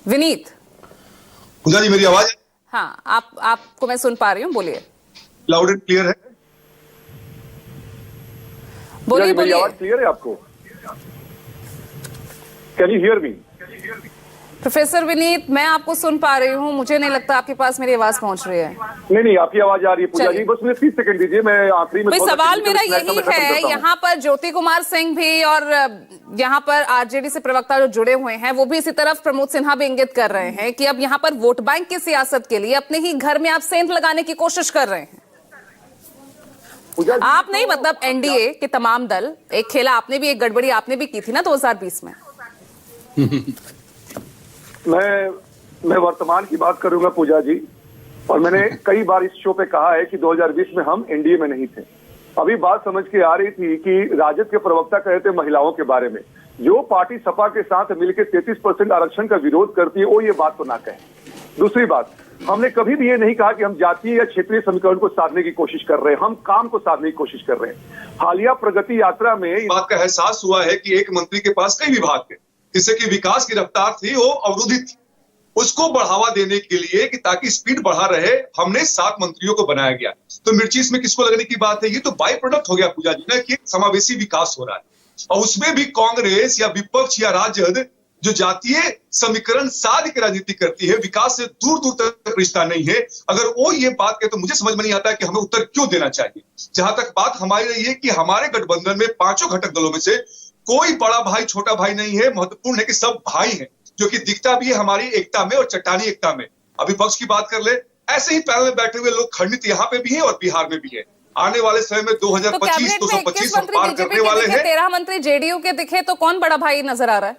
विनीत। पूजा जी मेरी आवाज? हाँ, आपको मैं सुन पा रही हूँ, बोलिए। लाउड एंड क्लियर है? बोलिए मेरी आवाज क्लियर है आपको? Can you hear me? Professor Vineet, मैं आपको सुन पा रही हूँ, मुझे नहीं लगता आपके पास मेरी आवाज पहुंच रही है। नहीं, आपकी आवाज आ रही है पूजा जी, बस मुझे 30 सेकंड दीजिए, मैं आखिरी में। सवाल मेरा यही है, यहाँ पर ज्योति कुमार सिंह भी और यहाँ पर आरजेडी से प्रवक्ता जो जुड़े हुए हैं वो भी इसी तरफ प्रमोद सिन्हा भी इंगित कर रहे हैं कि अब यहाँ पर वोट बैंक की सियासत के लिए अपने ही घर में आप सेंध लगाने की कोशिश कर रहे हैं। आप नहीं, मतलब एनडीए के तमाम दल, एक खेला आपने भी, एक गड़बड़ी आपने भी की थी ना 2020 में। मैं वर्तमान की बात करूंगा पूजा जी, और मैंने कई बार इस शो पे कहा है कि 2020 में हम एनडीए में नहीं थे। अभी बात समझ के आ रही थी कि राजद के प्रवक्ता कहे थे महिलाओं के बारे में, जो पार्टी सपा के साथ मिलकर 33% आरक्षण का विरोध करती है वो ये बात तो ना कहे। दूसरी बात, हमने कभी भी ये नहीं कहा कि हम जातीय या क्षेत्रीय समीकरण को साधने की कोशिश कर रहे हैं, हम काम को साधने की कोशिश कर रहे हैं। हालिया प्रगति यात्रा में इस बात का एहसास हुआ है कि एक मंत्री के पास कई विभाग थे, जिससे कि विकास की रफ्तार थी वो अवरुद्धित थी। उसको बढ़ावा देने के लिए कि ताकि स्पीड बढ़ा रहे, हमने 7 मंत्रियों को बनाया गया। तो मिर्ची इसमें किसको लगने की बात है? ये तो बाई प्रोडक्ट हो गया पूजा जी ना कि समावेशी विकास हो रहा है, और उसमें भी कांग्रेस या विपक्ष या राजद जो जातीय समीकरण साध के राजनीति करती है, विकास से दूर दूर तक रिश्ता नहीं है। अगर वो ये बात कहे तो मुझे समझ में नहीं आता कि हमें उत्तर क्यों देना चाहिए। जहां तक बात हमारी रही है कि हमारे गठबंधन में 5 घटक दलों में से कोई बड़ा भाई छोटा भाई नहीं है, महत्वपूर्ण है कि सब भाई हैं, जो कि दिखता भी है हमारी एकता में और चट्टानी एकता में। अभी पक्ष की बात कर ले, ऐसे ही पैनल में बैठे हुए लोग खंडित यहाँ पे भी हैं और बिहार में भी है। आने वाले समय में 2025 225 हम पार करने वाले हैं। 13 मंत्री जेडीयू के दिखे तो कौन बड़ा भाई नजर आ रहा है?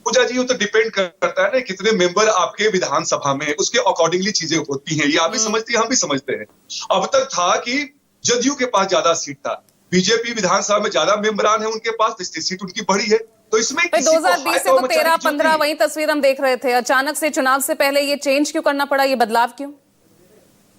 पूजा जी, वो तो डिपेंड करता है ना कितने मेंबर आपके विधानसभा में, उसके अकॉर्डिंगली चीजें होती हैं। ये आप भी समझती हैं, हम भी समझते हैं। अब तक था कि जदयू के पास ज्यादा सीट था, बीजेपी विधानसभा में ज्यादा मेंबरान है उनके पास, इसलिए सीट उनकी बढ़ी है। तो इसमें 2020 से तो 13-15 वही तस्वीर हम देख रहे थे, अचानक से चुनाव से पहले ये चेंज क्यों करना पड़ा, ये बदलाव क्यों?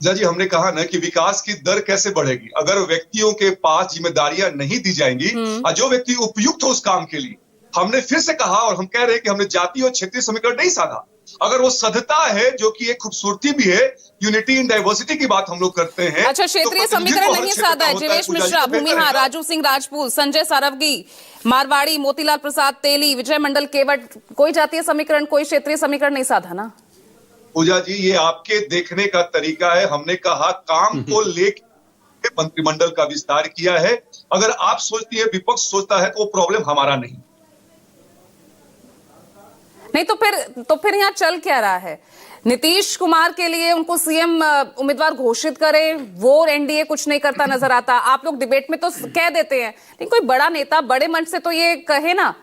जी, हमने कहा ना कि विकास की दर कैसे बढ़ेगी अगर व्यक्तियों के पास जिम्मेदारियां नहीं दी जाएंगी और जो व्यक्ति उपयुक्त हो उस काम के लिए। हमने फिर से कहा और हम कह रहे हैं कि हमने जातीय और क्षेत्रीय समीकरण नहीं साधा। अगर वो सधता है, जो कि एक खूबसूरती भी है, यूनिटी इन डाइवर्सिटी की बात हम लोग करते हैं। अच्छा, क्षेत्रीय समीकरण नहीं साधा है। जीवेश मिश्रा, भूमिहार, राजू सिंह राजपूत, संजय सारवगी, मारवाड़ी, मोतीलाल प्रसाद तेली, विजय मंडल केवट, कोई जातीय समीकरण, कोई क्षेत्रीय समीकरण नहीं साधा ना? पूजा जी, ये आपके देखने का तरीका है। हमने कहा काम को लेकर मंत्रिमंडल का विस्तार किया है। अगर आप सोचती है, विपक्ष सोचता है, तो वो प्रॉब्लम हमारा नहीं। तो फिर यहाँ चल क्या रहा है? नीतीश कुमार के लिए उनको सीएम उम्मीदवार घोषित करें, वो एनडीए कुछ नहीं करता नजर आता। आप लोग डिबेट में तो कह देते हैं, लेकिन कोई बड़ा नेता बड़े मंच से तो ये कहे ना।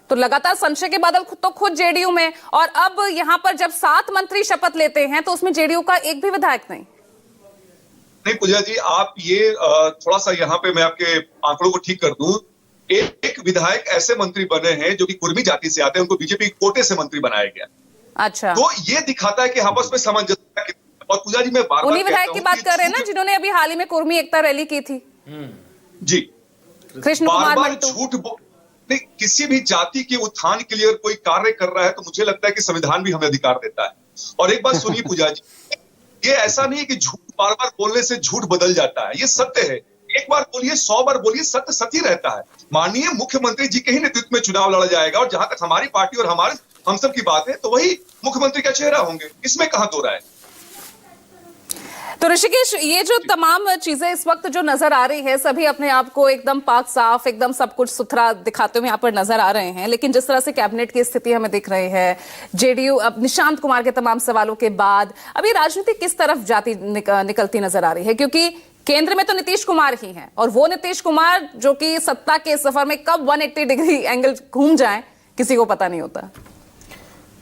तो लगातार संशय के बादल तो खुद जेडीयू में, और अब यहाँ पर जब 7 मंत्री शपथ लेते हैं तो उसमें जेडीयू का एक भी विधायक नहीं। पूजा जी, आप ये थोड़ा सा यहाँ पे मैं आपके आंकड़ों को ठीक कर दूं। एक विधायक ऐसे मंत्री बने हैं जो कि कुर्मी जाति से आते हैं, उनको बीजेपी कोटे से मंत्री बनाया गया। अच्छा, तो ये दिखाता है कि आपस में सामंजस्य। और पूजा जी, मैं बार-बार उन्हीं विधायक की बात कर रहे हैं ना जिन्होंने अभी हाल ही में कुर्मी एकता रैली की थी। जी, कृष्ण कुमार मंटू। झूठ नहीं, किसी भी जाति के उत्थान के लिए अगर कोई कार्य कर रहा है तो मुझे लगता है कि संविधान भी हमें अधिकार देता है। और एक बात सुनिए पूजा जी, ये ऐसा नहीं है कि झूठ बार बार बोलने से झूठ बदल जाता है, ये सत्य है। एक बार बोलिए, 100 बार बोलिए, सत्य सत्य रहता है। माननीय मुख्यमंत्री जी के ही नेतृत्व में चुनाव लड़ा जाएगा, और जहां तक हमारी पार्टी और हमारे हम सब की बात है तो वही मुख्यमंत्री का चेहरा होंगे, इसमें कहां दो राय। तो ऋषिकेश, ये जो तमाम चीजें इस वक्त जो नजर आ रही है, सभी अपने आप को एकदम पाक साफ, एकदम सब कुछ सुथरा दिखाते हुए यहाँ पर नजर आ रहे हैं, लेकिन जिस तरह से कैबिनेट की स्थिति हमें दिख रही है, जेडीयू अब निशांत कुमार के तमाम सवालों के बाद अभी राजनीति किस तरफ जाती निकलती नजर आ रही है? क्योंकि केंद्र में तो नीतीश कुमार ही हैं, और वो नीतीश कुमार जो कि सत्ता के सफर में कब 180 डिग्री एंगल घूम जाए किसी को पता नहीं होता।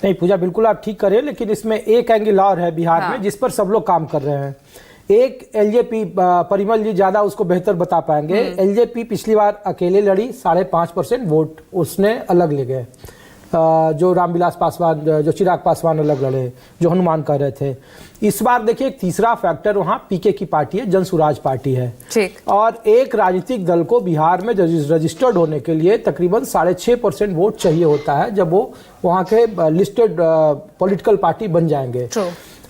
नहीं पूजा, बिल्कुल आप ठीक करें, लेकिन इसमें एक एंगल और है बिहार में जिस पर सब लोग काम कर रहे हैं। एक एलजेपी, परिमल जी ज्यादा उसको बेहतर बता पाएंगे। एलजेपी पिछली बार अकेले लड़ी, 5.5% वोट उसने अलग ले गए। जो रामविलास पासवान, जो चिराग पासवान अलग लड़े, जो हनुमान कह रहे थे। इस बार देखिए एक तीसरा फैक्टर वहां पीके की पार्टी है, जन सुराज पार्टी है। और एक राजनीतिक दल को बिहार में रजिस्टर्ड होने के लिए तकरीबन 6.5% वोट चाहिए होता है जब वो वहां के लिस्टेड पॉलिटिकल पार्टी बन जाएंगे।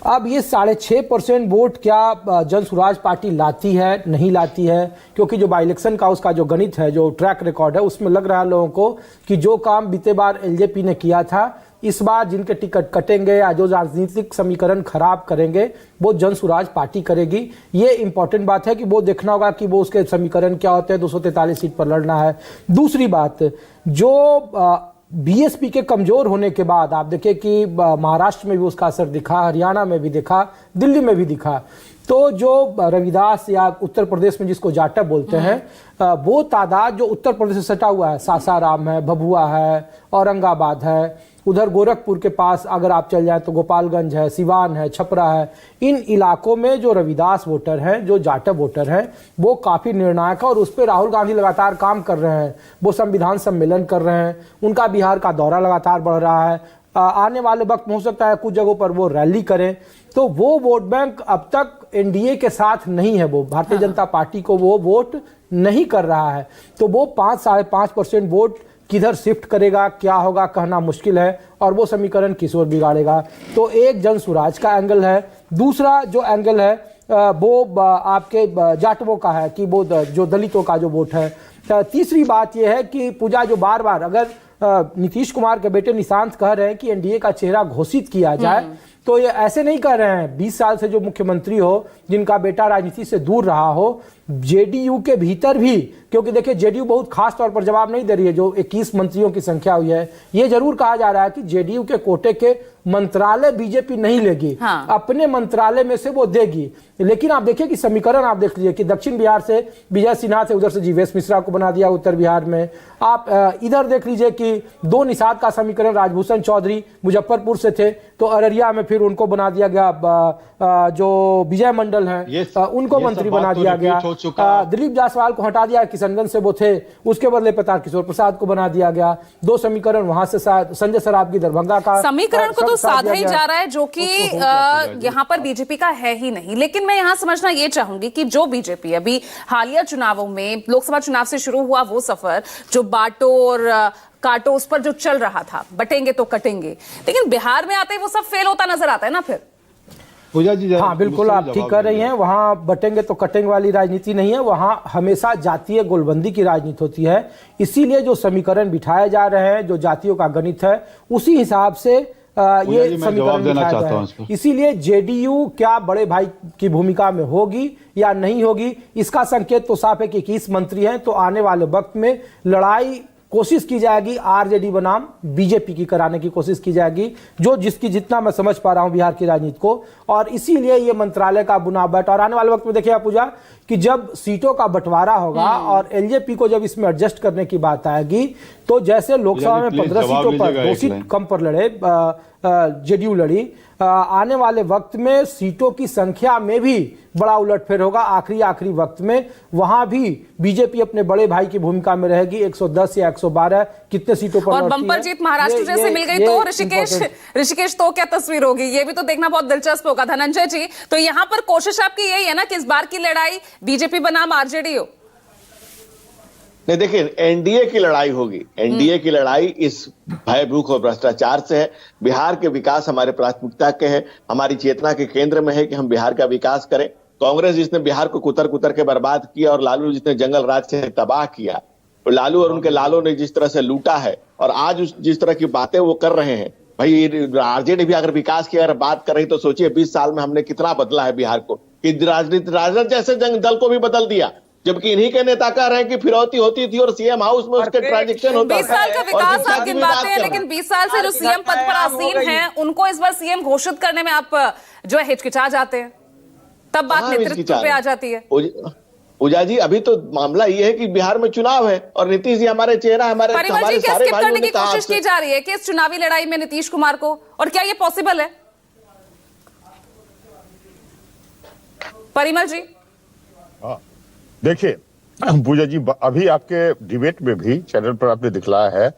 अब ये 6.5% वोट क्या जन सुराज पार्टी लाती है, नहीं लाती है? क्योंकि जो बाई इलेक्शन का उसका जो गणित है, जो ट्रैक रिकॉर्ड है, उसमें लग रहा है लोगों को कि जो काम बीते बार एलजेपी ने किया था, इस बार जिनके टिकट कटेंगे या जो राजनीतिक समीकरण खराब करेंगे वो जन सुराज पार्टी करेगी। ये इंपॉर्टेंट बात है कि वो देखना होगा कि वो उसके समीकरण क्या होते हैं। 243 सीट पर लड़ना है। दूसरी बात, जो बीएसपी के कमजोर होने के बाद आप देखिए कि महाराष्ट्र में भी उसका असर दिखा, हरियाणा में भी दिखा, दिल्ली में भी दिखा। तो जो रविदास या उत्तर प्रदेश में जिसको जाटव बोलते हैं, वो तादाद जो उत्तर प्रदेश से सटा हुआ है, सासाराम है, भभुआ है, औरंगाबाद है, उधर गोरखपुर के पास अगर आप चल जाए तो गोपालगंज है, सिवान है, छपरा है, इन इलाकों में जो रविदास वोटर हैं, जो जाटव वोटर हैं, वो काफी निर्णायक है और उस पर राहुल गांधी लगातार काम कर रहे हैं। वो संविधान सम्मेलन कर रहे हैं, उनका बिहार का दौरा लगातार बढ़ रहा है। आने वाले वक्त में हो सकता है कुछ जगहों पर वो रैली करें। तो वो वोट बैंक अब तक एनडीए के साथ नहीं है, वो भारतीय जनता पार्टी को वो वोट नहीं कर रहा है। तो वो 5-5.5% वोट किधर शिफ्ट करेगा, क्या होगा, कहना मुश्किल है। और वो समीकरण किस ओर बिगाड़ेगा। तो एक जन सुराज का एंगल है। दूसरा जो एंगल है वो आपके जाटवों का है कि वो जो दलितों का जो वोट है। तीसरी बात यह है कि पूजा, जो बार बार अगर नीतीश कुमार के बेटे निशांत कह रहे हैं कि एनडीए का चेहरा घोषित किया जाए, तो ये ऐसे नहीं कर रहे हैं। 20 साल से जो मुख्यमंत्री हो, जिनका बेटा राजनीति से दूर रहा हो, जेडीयू के भीतर भी, क्योंकि देखिए जेडीयू बहुत खास तौर पर जवाब नहीं दे रही है, जो 21 मंत्रियों की संख्या हुई है। ये जरूर कहा जा रहा है कि जेडीयू के कोटे के मंत्रालय बीजेपी नहीं लेगी, अपने मंत्रालय में से वो देगी। लेकिन आप देखिए कि समीकरण आप देख लीजिए कि दक्षिण बिहार से विजय सिन्हा थे, उधर से जीवेश मिश्रा को बना दिया उत्तर बिहार में। आप इधर देख लीजिए कि 2 निषाद का समीकरण राजभूषण चौधरी मुजफ्फरपुर से थे, तो अररिया में फिर उनको बना दिया गया। जो विजय मंडल हैं उनको मंत्री बना दिया गया। दिलीप जायसवाल को हटा दिया, किशनगंज से वो थे, उसके बदले प्रताप किशोर प्रसाद को बना दिया गया। 2 समीकरण वहां से संजय सरावगी दरभंगा का समीकरण को तो साधा ही जा रहा है, जो कि यहाँ पर बीजेपी का है ही नहीं। लेकिन मैं यहाँ समझना ये चाहूंगी कि जो बीजेपी अभी हालिया चुनावों में, लोकसभा चुनाव से शुरू हुआ वो सफर, जो बांटो और काटो उस पर जो चल रहा था, बटेंगे तो कटेंगे, लेकिन बिहार में आते ही वो सब फेल होता नजर आता है ना फिर। पूजा जी, हाँ बिल्कुल आप ठीक कर रही हैं। वहाँ बटेंगे तो कटेंगे वाली राजनीति नहीं है, वहाँ हमेशा जातीय गोलबंदी की राजनीति होती है। इसीलिए जो समीकरण बिठाए जा रहे हैं, जो जातियों का गणित है, उसी हिसाब से ये समीकरण बिठाया जा रहा है। इसीलिए जेडीयू क्या बड़े भाई की भूमिका में होगी या नहीं होगी, इसका संकेत तो साफ है कि 21 मंत्री हैं। तो आने वाले वक्त में लड़ाई कोशिश की जाएगी आरजेडी बनाम बीजेपी की कराने की कोशिश की जाएगी, जो जिसकी जितना मैं समझ पा रहा हूं बिहार की राजनीति को। और इसीलिए ये मंत्रालय का बुनावट, और आने वाले वक्त में देखिए पूजा कि जब सीटों का बंटवारा होगा और एलजेपी को जब इसमें एडजस्ट करने की बात आएगी, तो जैसे लोकसभा में 15 सीटों पर 2 सीट कम पर लड़े जेडीयू लड़ी, आने वाले वक्त में सीटों की संख्या में भी बड़ा उलटफेर होगा। आखिरी वक्त में वहां भी बीजेपी अपने बड़े भाई की भूमिका में रहेगी। 110 या 112 कितने सीटों पर, और बंपर जीत महाराष्ट्र जैसे मिल गई तो ऋषिकेश तो क्या तस्वीर होगी, ये भी तो देखना बहुत दिलचस्प होगा। धनंजय जी, तो यहाँ पर कोशिश आपकी यही है ना कि इस बार की लड़ाई बीजेपी बनाम आरजेडी हो? नहीं, देखिए एनडीए की लड़ाई होगी। एनडीए की लड़ाई इस भय, भूख और भ्रष्टाचार से है। बिहार के विकास हमारे प्राथमिकता के है, हमारी चेतना के केंद्र में है कि हम बिहार का विकास करें। कांग्रेस जिसने बिहार को कुतर कुतर के बर्बाद किया और लालू जिसने जंगल राज से तबाह किया, और लालू और उनके लालों ने जिस तरह से लूटा है, और आज जिस तरह की बातें वो कर रहे हैं, भाई आरजेडी भी अगर विकास की अगर बात कर रही तो सोचिए 20 साल में हमने कितना बदला है बिहार को, कि राजद जैसे दल को भी बदल दिया, जबकि इन्हीं के नेता कह रहे हैं कि फिरौती होती थी और सीएम हाउस में उसके ट्रांजैक्शन होता था। 20 साल का विकास आप गिनवाते हैं, लेकिन 20 साल से जो सीएम पद पर आसीन हैं, उनको इस बार सीएम घोषित करने में आप जो है हिचकिचा जाते हैं, तब बात नेतृत्व पे आ जाती है। पूजा जी, अभी तो मामला ये है कि बिहार में चुनाव है और नीतीश जी हमारे चेहरा, हमारे क्या स्किप करने की कोशिश की जा रही है कि इस चुनावी लड़ाई में नीतीश कुमार को, और क्या ये पॉसिबल है? परिमल जी देखिए पूजा जी, अभी आपके डिबेट में भी चैनल पर आपने दिखलाया है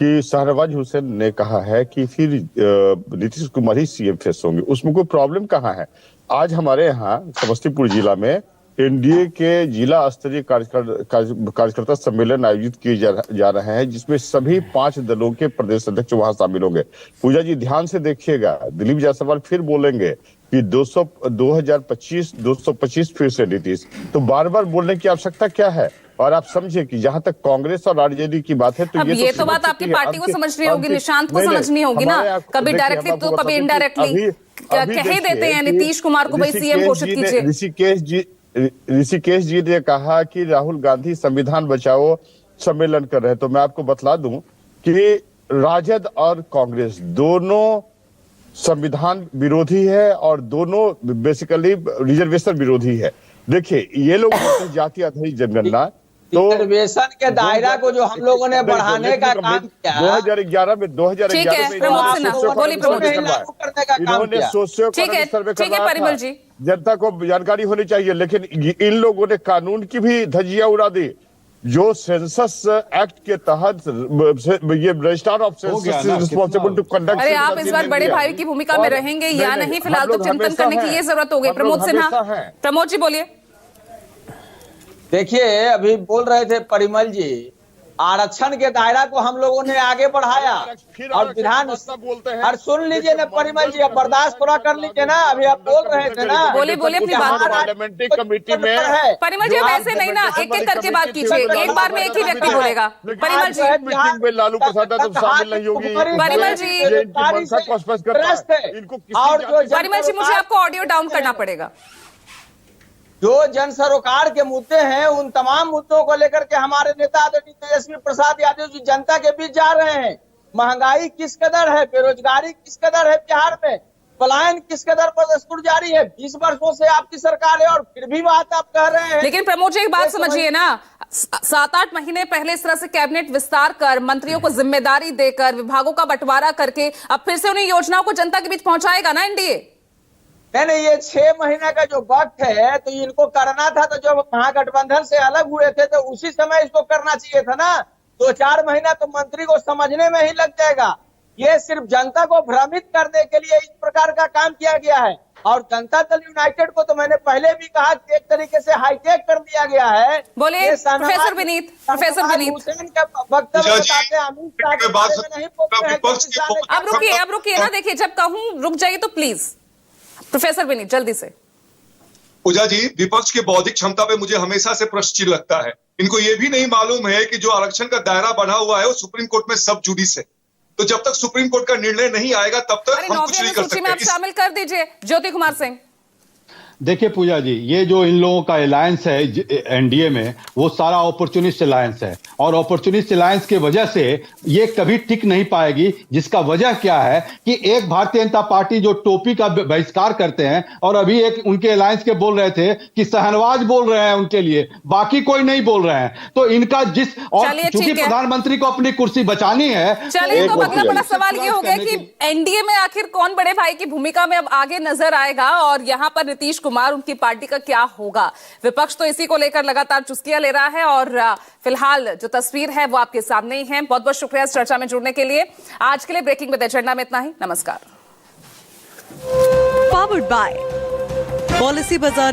कि शाहनवाज हुसैन ने कहा है कि फिर नीतीश कुमार ही सीएम फेस होंगे, उसमें कोई प्रॉब्लम कहाँ है? आज हमारे यहाँ समस्तीपुर जिला में एनडीए के जिला स्तरीय कार्यकर्ता सम्मेलन आयोजित किए जा रहे हैं, जिसमें सभी 5 दलों के प्रदेश अध्यक्ष वहां शामिल होंगे। पूजा जी ध्यान से देखिएगा, दिलीप जायसवाल फिर बोलेंगे कि 225 फिर से नीतीश, तो बार बार बोलने की आवश्यकता क्या है? और आप समझे कि जहां तक कांग्रेस और आरजेडी की बात है तो ये तो बात आपकी पार्टी को समझनी होगी, निशांत को समझनी होगी ना। कभी डायरेक्टली तो कभी इनडायरेक्टली कह ही देते हैं नीतीश कुमार को भाई सीएम घोषित कीजिए। ऋषिकेश जी ने कहा कि राहुल गांधी संविधान बचाओ सम्मेलन कर रहे हैं, तो मैं आपको बतला दूं कि राजद और कांग्रेस दोनों संविधान विरोधी है और दोनों बेसिकली रिजर्वेशन विरोधी है। देखिए ये लोग जाति आधारित जनगणना तो रिजर्वेशन के दायरा को जो हम लोगों ने बढ़ाने का काम किया 2011 में इन्होंने सोशियो सर्वे करवाया था, जनता को जानकारी होनी चाहिए, लेकिन इन लोगों ने कानून की भी धज्जियां उड़ा दी। जो सेंसस एक्ट के तहत ये registrar of census responsible to conduct. अरे आप इस बार बड़े भाई की भूमिका में रहेंगे या नहीं, फिलहाल तो चिंतन करने की ये जरूरत हो गई। प्रमोद सिन्हा, प्रमोद जी बोलिए। देखिए अभी बोल रहे थे परिमल जी, आरक्षण के दायरा को हम लोगों ने आगे बढ़ाया और विधान और सुन लीजिए ना परिमल जी, अब बर्दाश्त थोड़ा कर लीजिए ना, अभी आप बोल रहे थे ना। बोलिए अपनी बात। पार्लियामेंट्री कमेटी में परिमल जी ऐसे नहीं ना, एक एक करके बात कीजिए, एक बार में एक ही व्यक्ति बोलेगा। परिमल जी मीटिंग में लालू प्रसाद यादव शामिल नहीं होगी। परिमल जी परिमल जी मुझे आपको ऑडियो डाउन करना पड़ेगा। जो जन सरोकार के मुद्दे हैं उन तमाम मुद्दों को लेकर के हमारे नेता आदरणीय तेजस्वी प्रसाद यादव जी जनता के बीच जा रहे हैं। महंगाई किस कदर है, बेरोजगारी किस कदर है बिहार में, पलायन किस कदर पर जारी है। 20 वर्षों से आपकी सरकार है और फिर भी बात आप कह रहे हैं। लेकिन प्रमोद जी एक बात समझिए ना, 7-8 महीने पहले इस तरह से कैबिनेट विस्तार कर, मंत्रियों को जिम्मेदारी देकर, विभागों का बंटवारा करके अब फिर से उन्हें योजनाओं को जनता के बीच पहुंचाएगा ना एनडीए? नहीं, ये 6 महीने का जो वक्त है तो इनको करना था, तो जब महागठबंधन से अलग हुए थे तो उसी समय इसको करना चाहिए था ना। 2-4 महीना तो मंत्री को समझने में ही लग जाएगा। ये सिर्फ जनता को भ्रमित करने के लिए इस प्रकार का काम किया गया है। और जनता दल यूनाइटेड को तो मैंने पहले भी कहा कि एक तरीके से हाईटेक कर दिया गया है। बोलिए प्रोफेसर विनीत। हुसैन का वक्तव्य बताते हैं, अमित शाह के बारे में नहीं बोलते हैं। अब रुकिए ना, देखिए जब कहूं रुक जाइए तो प्लीज। प्रोफेसर विनीत जल्दी से। पूजा जी, विपक्ष की बौद्धिक क्षमता पे मुझे हमेशा से प्रश्न लगता है। इनको ये भी नहीं मालूम है कि जो आरक्षण का दायरा बना हुआ है वो सुप्रीम कोर्ट में सब जुडिस है, तो जब तक सुप्रीम कोर्ट का निर्णय नहीं आएगा तब तक हम कुछ नहीं कर सकते। में आप शामिल कर दीजिए। ज्योति कुमार सिंह। देखिए पूजा जी, ये जो इन लोगों का अलायंस है एनडीए में, वो सारा अपॉर्चुनिस्ट अलायंस है और अपॉर्चुनिस्ट अलायंस की वजह से ये कभी टिक नहीं पाएगी। जिसका वजह क्या है कि एक भारतीय जनता पार्टी जो टोपी का बहिष्कार करते हैं, और अभी एक उनके अलायंस के बोल रहे थे कि शाहनवाज बोल रहे हैं उनके लिए, बाकी कोई नहीं बोल रहे हैं। तो इनका जिस और चूंकि प्रधानमंत्री को अपनी कुर्सी बचानी है। चलिए तो अगला बड़ा सवाल ये हो गया कि एनडीए में आखिर कौन बड़े भाई की भूमिका में अब आगे नजर आएगा और यहाँ पर नीतीश कुमार, उनकी पार्टी का क्या होगा? विपक्ष तो इसी को लेकर लगातार चुस्कियां ले रहा है और फिलहाल जो तस्वीर है वो आपके सामने ही है। बहुत बहुत शुक्रिया इस चर्चा में जुड़ने के लिए। आज के लिए ब्रेकिंग विद एजेंडा में इतना ही। नमस्कार। Powered by Policybazaar